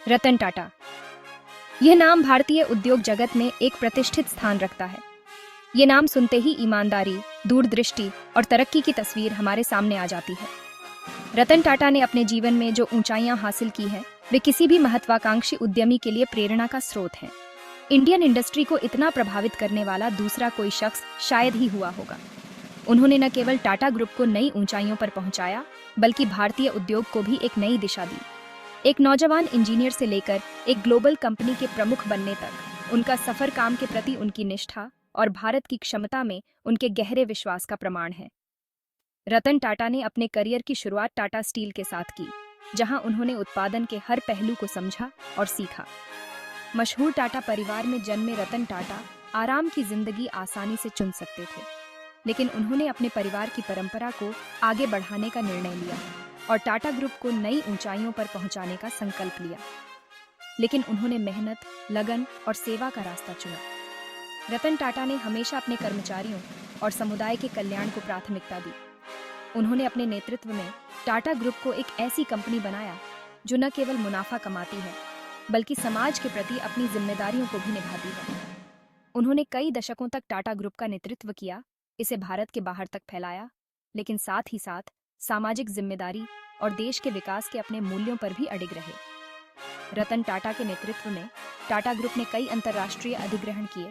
रतन टाटा। यह नाम भारतीय उद्योग जगत में एक प्रतिष्ठित स्थान रखता है। ये नाम सुनते ही ईमानदारी, दूरदृष्टि और तरक्की की तस्वीर हमारे सामने आ जाती है। रतन टाटा ने अपने जीवन में जो ऊंचाइयां हासिल की हैं, वे किसी भी महत्वाकांक्षी उद्यमी के लिए प्रेरणा का स्रोत हैं। इंडियन इंडस्ट्री को इतना प्रभावित करने वाला दूसरा कोई शख्स शायद ही हुआ होगा। उन्होंने न केवल टाटा ग्रुप को नई ऊंचाइयों पर पहुंचाया, बल्कि भारतीय उद्योग को भी एक नई दिशा दी। एक नौजवान इंजीनियर से लेकर एक ग्लोबल कंपनी के प्रमुख बनने तक उनका सफर काम के प्रति उनकी निष्ठा और भारत की क्षमता में उनके गहरे विश्वास का प्रमाण है। रतन टाटा ने अपने करियर की शुरुआत टाटा स्टील के साथ की, जहां उन्होंने उत्पादन के हर पहलू को समझा और सीखा। मशहूर टाटा परिवार में जन्मे रतन टाटा आराम की जिंदगी आसानी से चुन सकते थे, लेकिन उन्होंने अपने परिवार की परंपरा को आगे बढ़ाने का निर्णय लिया और टाटा ग्रुप को नई ऊंचाइयों पर पहुंचाने का संकल्प लिया। लेकिन उन्होंने मेहनत, लगन और सेवा का रास्ता चुना। रतन टाटा ने हमेशा अपने कर्मचारियों और समुदाय के कल्याण को प्राथमिकता दी। उन्होंने अपने नेतृत्व में टाटा ग्रुप को एक ऐसी कंपनी बनाया जो न केवल मुनाफा कमाती है, बल्कि समाज के प्रति अपनी जिम्मेदारियों को भी निभाती है। उन्होंने कई दशकों तक टाटा ग्रुप का नेतृत्व किया, इसे भारत के बाहर तक फैलाया, लेकिन साथ ही साथ सामाजिक जिम्मेदारी और देश के विकास के अपने मूल्यों पर भी अडिग रहे। रतन टाटा के नेतृत्व में टाटा ग्रुप ने कई अंतर्राष्ट्रीय अधिग्रहण किए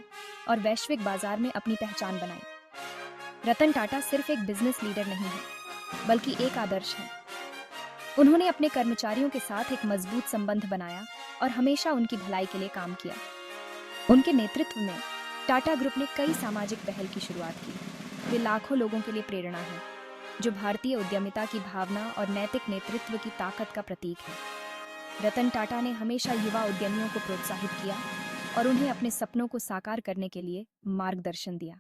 और वैश्विक बाजार में अपनी पहचान बनाई। रतन टाटा सिर्फ एक बिजनेस लीडर नहीं है, बल्कि एक आदर्श है। उन्होंने अपने कर्मचारियों के साथ एक मजबूत संबंध बनाया और हमेशा उनकी भलाई के लिए काम किया। उनके नेतृत्व में टाटा ग्रुप ने कई सामाजिक पहल की शुरुआत की। वे लाखों लोगों के लिए प्रेरणा है, जो भारतीय उद्यमिता की भावना और नैतिक नेतृत्व की ताकत का प्रतीक है। रतन टाटा ने हमेशा युवा उद्यमियों को प्रोत्साहित किया और उन्हें अपने सपनों को साकार करने के लिए मार्गदर्शन दिया।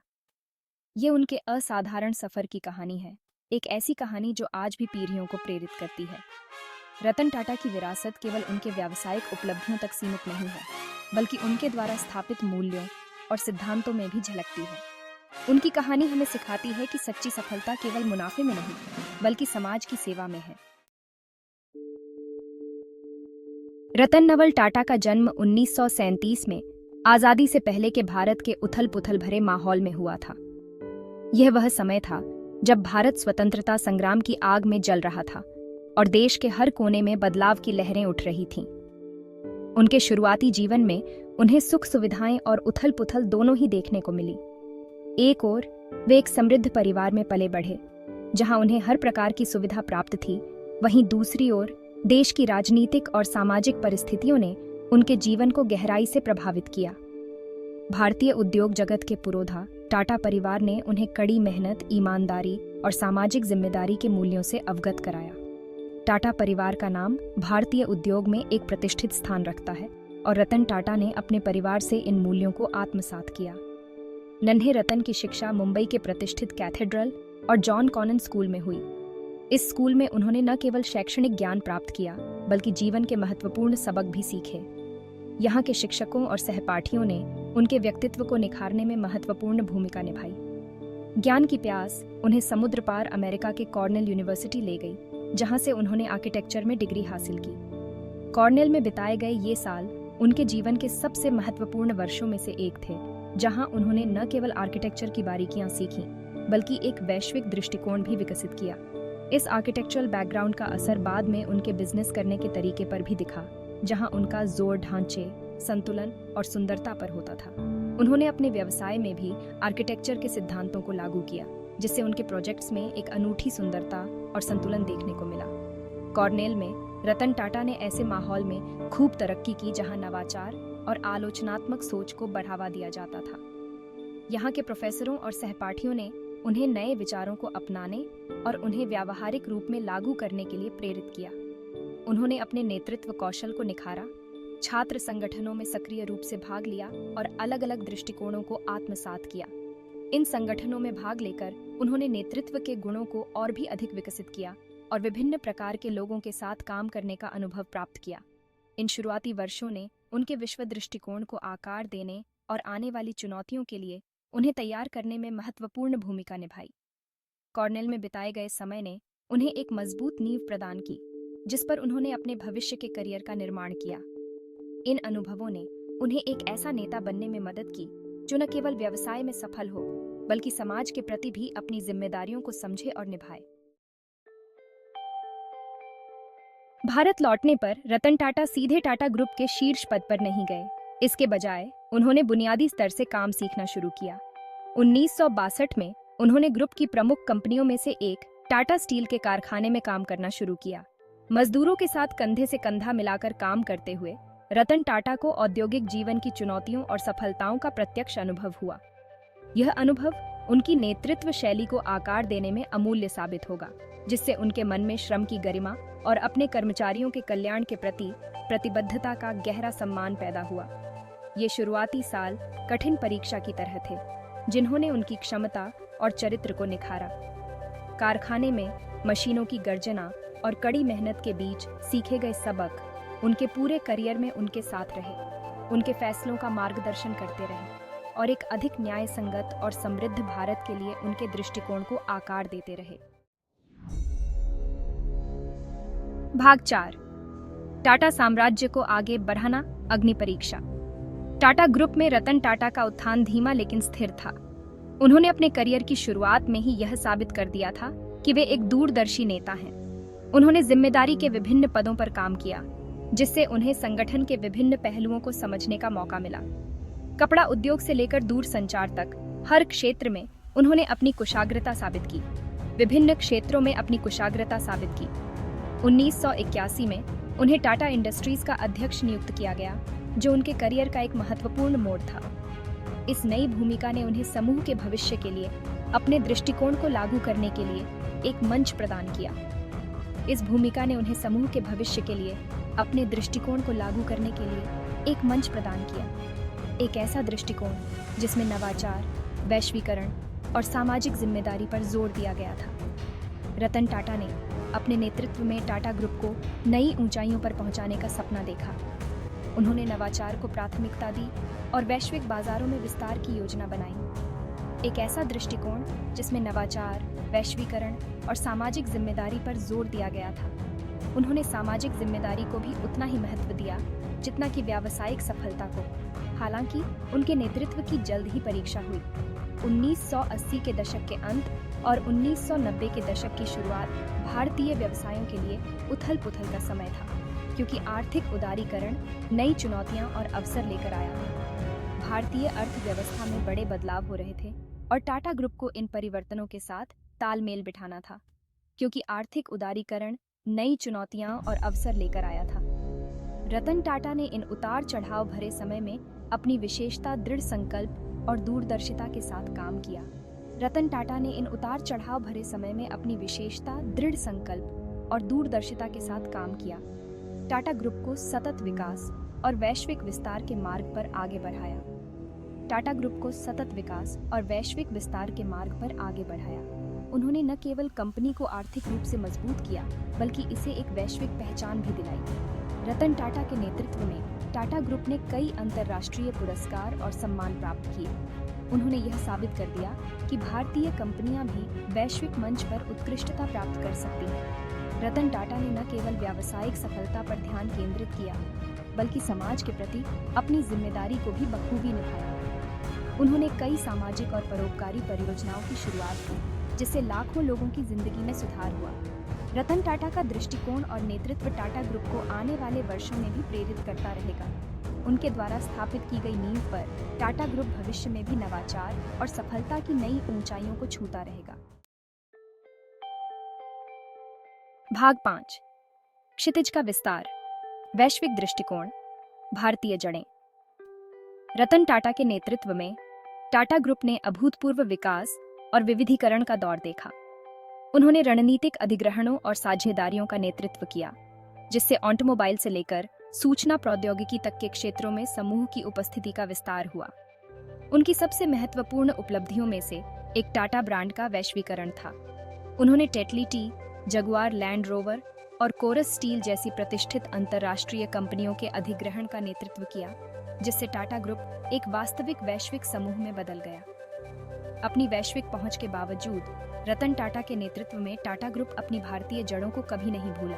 ये उनके असाधारण सफर की कहानी है, एक ऐसी कहानी जो आज भी पीढ़ियों को प्रेरित करती है। रतन टाटा की विरासत केवल उनके व्यावसायिक उपलब्धियों तक सीमित नहीं है, बल्कि उनके द्वारा स्थापित मूल्यों और सिद्धांतों में भी झलकती है। उनकी कहानी हमें सिखाती है कि सच्ची सफलता केवल मुनाफे में नहीं, बल्कि समाज की सेवा में है। रतन नवल टाटा का जन्म 1937 में आजादी से पहले के भारत के उथल-पुथल भरे माहौल में हुआ था। यह वह समय था जब भारत स्वतंत्रता संग्राम की आग में जल रहा था और देश के हर कोने में बदलाव की लहरें उठ रही थीं। उनके शुरुआती जीवन में उन्हें सुख सुविधाएं और उथल-पुथल दोनों ही देखने को मिली। एक ओर वे एक समृद्ध परिवार में पले बढ़े, जहां उन्हें हर प्रकार की सुविधा प्राप्त थी, वहीं दूसरी ओर देश की राजनीतिक और सामाजिक परिस्थितियों ने उनके जीवन को गहराई से प्रभावित किया। भारतीय उद्योग जगत के पुरोधा टाटा परिवार ने उन्हें कड़ी मेहनत, ईमानदारी और सामाजिक जिम्मेदारी के मूल्यों से अवगत कराया। टाटा परिवार का नाम भारतीय उद्योग में एक प्रतिष्ठित स्थान रखता है और रतन टाटा ने अपने परिवार से इन मूल्यों को आत्मसात किया। नन्हे रतन की शिक्षा मुंबई के प्रतिष्ठित कैथेड्रल और जॉन कॉनन स्कूल में हुई। इस स्कूल में उन्होंने न केवल शैक्षणिक ज्ञान प्राप्त किया, बल्कि जीवन के महत्वपूर्ण सबक भी सीखे। यहाँ के शिक्षकों और सहपाठियों ने उनके व्यक्तित्व को निखारने में महत्वपूर्ण भूमिका निभाई। ज्ञान की प्यास उन्हें समुद्र पार अमेरिका के कॉर्नेल यूनिवर्सिटी ले गई, जहाँ से उन्होंने आर्किटेक्चर में डिग्री हासिल की। कॉर्नेल में बिताए गए ये साल उनके जीवन के सबसे महत्वपूर्ण वर्षों में से एक थे, जहां उन्होंने न केवल आर्किटेक्चर की बारीकियां सीखीं, बल्कि एक वैश्विक दृष्टिकोण भी विकसित किया। इस आर्किटेक्चरल बैकग्राउंड का असर बाद में उनके बिजनेस करने के तरीके पर भी दिखा, जहां उनका जोर ढांचे, संतुलन और सुंदरता पर होता था। उन्होंने अपने व्यवसाय में भी आर्किटेक्चर के सिद्धांतों को लागू किया, जिससे उनके प्रोजेक्ट्स में एक अनूठी सुंदरता और संतुलन देखने को मिला। कॉर्नेल में रतन टाटा ने ऐसे माहौल में खूब तरक्की की जहां नवाचार और आलोचनात्मक सोच को बढ़ावा दिया जाता था। यहाँ के प्रोफेसरों और सहपाठियों ने उन्हें नए विचारों को अपनाने और उन्हें व्यावहारिक रूप में लागू करने के लिए प्रेरित किया। उन्होंने अपने नेतृत्व कौशल को निखारा, छात्र संगठनों में सक्रिय रूप से भाग लिया और अलग-अलग दृष्टिकोणों को आत्मसात किया। इन संगठनों में भाग लेकर उन्होंने नेतृत्व के गुणों को और भी अधिक विकसित किया और विभिन्न प्रकार के लोगों के साथ काम करने का अनुभव प्राप्त किया। इन शुरुआती वर्षों ने उनके विश्व दृष्टिकोण को आकार देने और आने वाली चुनौतियों के लिए उन्हें तैयार करने में महत्वपूर्ण भूमिका निभाई। कॉर्नेल में बिताए गए समय ने उन्हें एक मजबूत नींव प्रदान की, जिस पर उन्होंने अपने भविष्य के करियर का निर्माण किया। इन अनुभवों ने उन्हें एक ऐसा नेता बनने में मदद की जो न केवल व्यवसाय में सफल हो बल्कि समाज के प्रति भी अपनी जिम्मेदारियों को समझे और निभाए। भारत लौटने पर रतन टाटा सीधे टाटा ग्रुप के शीर्ष पद पर नहीं गए। इसके बजाय उन्होंने बुनियादी स्तर से काम सीखना शुरू किया। 1962 में उन्होंने ग्रुप की प्रमुख कंपनियों में से एक टाटा स्टील के कारखाने में काम करना शुरू किया। मजदूरों के साथ कंधे से कंधा मिलाकर काम करते हुए रतन टाटा को औद्योगिक जीवन की चुनौतियों और सफलताओं का प्रत्यक्ष अनुभव हुआ। यह अनुभव उनकी नेतृत्व शैली को आकार देने में अमूल्य साबित होगा, जिससे उनके मन में श्रम की गरिमा और अपने कर्मचारियों के कल्याण के प्रति प्रतिबद्धता का गहरा सम्मान पैदा हुआ। ये शुरुआती साल कठिन परीक्षा की तरह थे, जिन्होंने उनकी क्षमता और चरित्र को निखारा। कारखाने में मशीनों की गर्जना और कड़ी मेहनत के बीच सीखे गए सबक उनके पूरे करियर में उनके साथ रहे, उनके फैसलों का मार्गदर्शन करते रहे और एक अधिक न्याय संगत और समृद्ध भारत के लिए उनके दृष्टिकोण को आकार देते रहे। भाग 4। टाटा साम्राज्य को आगे बढ़ाना, अग्नि परीक्षा। टाटा ग्रुप में रतन टाटा का उत्थान धीमा लेकिन स्थिर था। उन्होंने अपने करियर की शुरुआत में ही यह साबित कर दिया था कि वे एक दूरदर्शी नेता हैं। उन्होंने जिम्मेदारी के विभिन्न पदों पर काम किया, जिससे उन्हें संगठन के विभिन्न पहलुओं को समझने का मौका मिला। कपड़ा उद्योग से लेकर दूर संचार तक हर क्षेत्र में उन्होंने अपनी कुशाग्रता साबित की। विभिन्न क्षेत्रों में अपनी कुशाग्रता साबित की। 1981 में उन्हें टाटा इंडस्ट्रीज का अध्यक्ष नियुक्त किया गया, जो उनके करियर का एक महत्वपूर्ण मोड़ था। इस नई भूमिका ने उन्हें समूह के भविष्य के लिए अपने दृष्टिकोण को लागू करने के लिए एक मंच प्रदान किया। इस भूमिका ने उन्हें समूह के भविष्य के लिए अपने दृष्टिकोण को लागू करने के लिए एक मंच प्रदान किया। एक ऐसा दृष्टिकोण जिसमें नवाचार, वैश्वीकरण और सामाजिक जिम्मेदारी पर जोर दिया गया था। रतन टाटा ने अपने नेतृत्व में टाटा ग्रुप को नई ऊंचाइयों पर पहुंचाने का सपना देखा। उन्होंने नवाचार को प्राथमिकता दी और वैश्विक बाजारों में विस्तार की योजना बनाई। एक ऐसा दृष्टिकोण जिसमें नवाचार, वैश्वीकरण और सामाजिक जिम्मेदारी पर जोर दिया गया था। उन्होंने सामाजिक जिम्मेदारी को भी उतना ही महत्व दिया जितना कि व्यावसायिक सफलता को। हालांकि उनके नेतृत्व की जल्द ही परीक्षा हुई। 1980 के दशक के अंत और 1990 के दशक की शुरुआत भारतीय व्यवसायों के लिए उथल-पुथल का समय था, क्योंकि आर्थिक उदारीकरण नई चुनौतियां और अवसर लेकर आया था। भारतीय अर्थव्यवस्था में बड़े बदलाव हो रहे थे और टाटा ग्रुप को इन परिवर्तनों के साथ तालमेल बिठाना था, क्योंकि आर्थिक उदारीकरण नई चुनौतियां और अवसर लेकर आया था। रतन टाटा ने इन उतार चढ़ाव भरे समय में अपनी विशेषता, दृढ़ संकल्प और दूरदर्शिता के साथ काम किया। रतन टाटा ने इन उतार चढ़ाव भरे समय में अपनी विशेषता, दृढ़ संकल्प और दूरदर्शिता के साथ काम किया। टाटा ग्रुप को सतत विकास और वैश्विक विस्तार के मार्ग पर आगे बढ़ाया। टाटा ग्रुप को सतत विकास और वैश्विक विस्तार के मार्ग पर आगे बढ़ाया। उन्होंने न केवल कंपनी को आर्थिक रूप से मजबूत किया, बल्कि इसे एक वैश्विक पहचान भी दिलाई। रतन टाटा के नेतृत्व में टाटा ग्रुप ने कई अंतर्राष्ट्रीय पुरस्कार और सम्मान प्राप्त किए। उन्होंने यह साबित कर दिया कि भारतीय कंपनियां भी वैश्विक मंच पर उत्कृष्टता प्राप्त कर सकती हैं। रतन टाटा ने न केवल व्यावसायिक सफलता पर ध्यान केंद्रित किया, बल्कि समाज के प्रति अपनी जिम्मेदारी को भी बखूबी निभाया। उन्होंने कई सामाजिक और परोपकारी परियोजनाओं की शुरुआत की, जिससे लाखों लोगों की जिंदगी में सुधार हुआ। रतन टाटा का दृष्टिकोण और नेतृत्व टाटा ग्रुप को आने वाले वर्षों में भी प्रेरित करता रहेगा। उनके द्वारा स्थापित की गई नींव पर टाटा ग्रुप भविष्य में भी नवाचार और सफलता की नई ऊंचाइयों को छूता रहेगा। भाग 5। क्षितिज का विस्तार, वैश्विक दृष्टिकोण, भारतीय जड़ें। रतन टाटा के नेतृत्व में टाटा ग्रुप ने अभूतपूर्व विकास और विविधीकरण का दौर देखा। उन्होंने रणनीतिक अधिग्रहणों और साझेदारियों का नेतृत्व किया, जिससे ऑटोमोबाइल से लेकर सूचना प्रौद्योगिकी तक के क्षेत्रों में समूह की उपस्थिति का विस्तार हुआ। उनकी सबसे महत्वपूर्ण उपलब्धियों में से एक टाटा ब्रांड का वैश्वीकरण था। उन्होंने Tetley tea, Jaguar land rover और कोरस स्टील जैसी प्रतिष्ठित अंतर्राष्ट्रीय कंपनियों के अधिग्रहण का नेतृत्व किया, जिससे टाटा ग्रुप एक वास्तविक वैश्विक समूह में बदल गया। अपनी वैश्विक पहुंच के बावजूद रतन टाटा के नेतृत्व में टाटा ग्रुप अपनी भारतीय जड़ों को कभी नहीं भूला।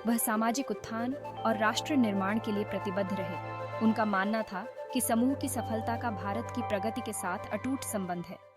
वह सामाजिक उत्थान और राष्ट्र निर्माण के लिए प्रतिबद्ध रहे। उनका मानना था कि समूह की सफलता का भारत की प्रगति के साथ अटूट संबंध है।